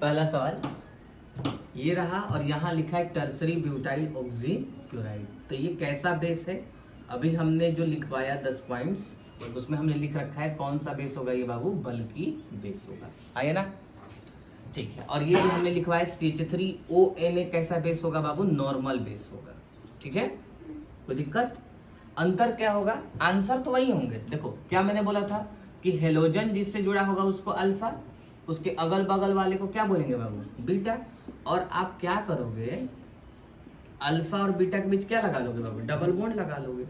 पहला सवाल ये रहा और यहाँ लिखा है टर्सरी ब्यूटाइल ऑक्सी क्लोराइड। तो ये कैसा बेस है? अभी हमने जो लिखवाया 10 पॉइंट्स उसमें हमने लिख रखा है कौन सा बेस होगा ये बाबू, बल्कि बेस होगा। आया ना? ठीक है। और ये जो हमने लिखवाया CH3ONA कैसा बेस होगा बाबू, नॉर्मल बेस होगा। ठीक है, कोई दिक्कत? अंतर क्या होगा? आंसर तो वही होंगे। देखो क्या मैंने बोला था कि हेलोजन जिससे जुड़ा होगा उसको अल्फा, उसके अगल बगल वाले को क्या बोलेंगे बाबू, बीटा। और आप क्या करोगे, अल्फा और बीटा के बीच क्या लगा लोगे बाबू, डबल बॉन्ड लगा लोगे।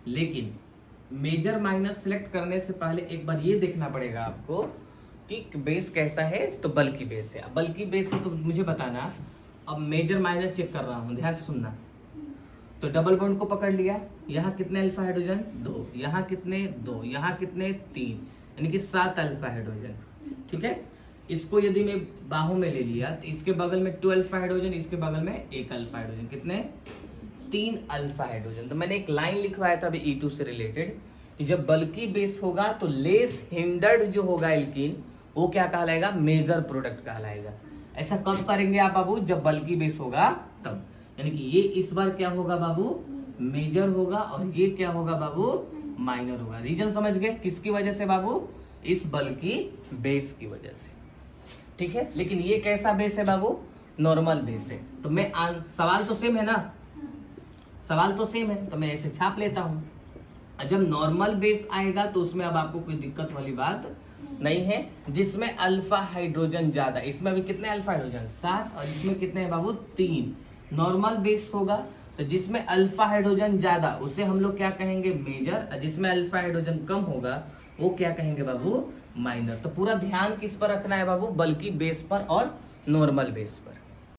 लेकिन मेजर माइनर सिलेक्ट करने से पहले एक बार ये देखना पड़ेगा आपको कि बेस कैसा है। तो बल्कि बेस है, बल्कि बेस है तो मुझे बताना। अब मेजर माइनर चेक कर रहा हूं, ध्यान से सुनना। तो डबल बॉन्ड को पकड़ लिया, यहाँ कितने अल्फा हाइड्रोजन, 2, यहाँ कितने 2, यहाँ कितने 3, यानी कि 7 अल्फा हाइड्रोजन। ठीक है, इसको यदि मैं बाहों में ले लिया तो इसके बगल में 2 अल्फा हाइड्रोजन, इसके बगल में 1 अल्फा हाइड्रोजन, कितने 3 अल्फा हाइड्रोजन। तो मैंने एक लाइन लिखवाया था अभी E2 से रिलेटेड कि जब बल्कि बेस होगा तो लेस हिंडर्ड जो होगा एल्कीन वो क्या कहलाएगा, मेजर प्रोडक्ट कहलाएगा। ऐसा कब करेंगे आप बाबू, जब बल्कि बेस होगा तब। यानी कि ये इस बार क्या होगा बाबू, मेजर होगा, और ये क्या होगा बाबू, माइनर होगा। रीजन समझ गए किसकी वजह से बाबू, इस बल्कि बेस की वजह से। ठीक है, लेकिन ये कैसा बेस है बाबू, नॉर्मल बेस है। तो मैं सवाल तो सेम है ना, सवाल तो सेम है, तो मैं ऐसे छाप लेता हूं। जब नॉर्मल बेस आएगा तो उसमें अब आपको कोई दिक्कत वाली बात नहीं है, जिसमें अल्फा हाइड्रोजन ज्यादा। इसमें अभी कितने अल्फा हाइड्रोजन, 7, और इसमें कितने हैं बाबू, 3। नॉर्मल बेस होगा तो जिसमें अल्फा हाइड्रोजन ज्यादा उसे हम लोग क्या कहेंगे, मेजर। और जिसमें अल्फा हाइड्रोजन कम होगा वो क्या कहेंगे बाबू, माइनर। तो पूरा ध्यान किस पर रखना है बाबू, बल्कि बेस पर और नॉर्मल बेस पर।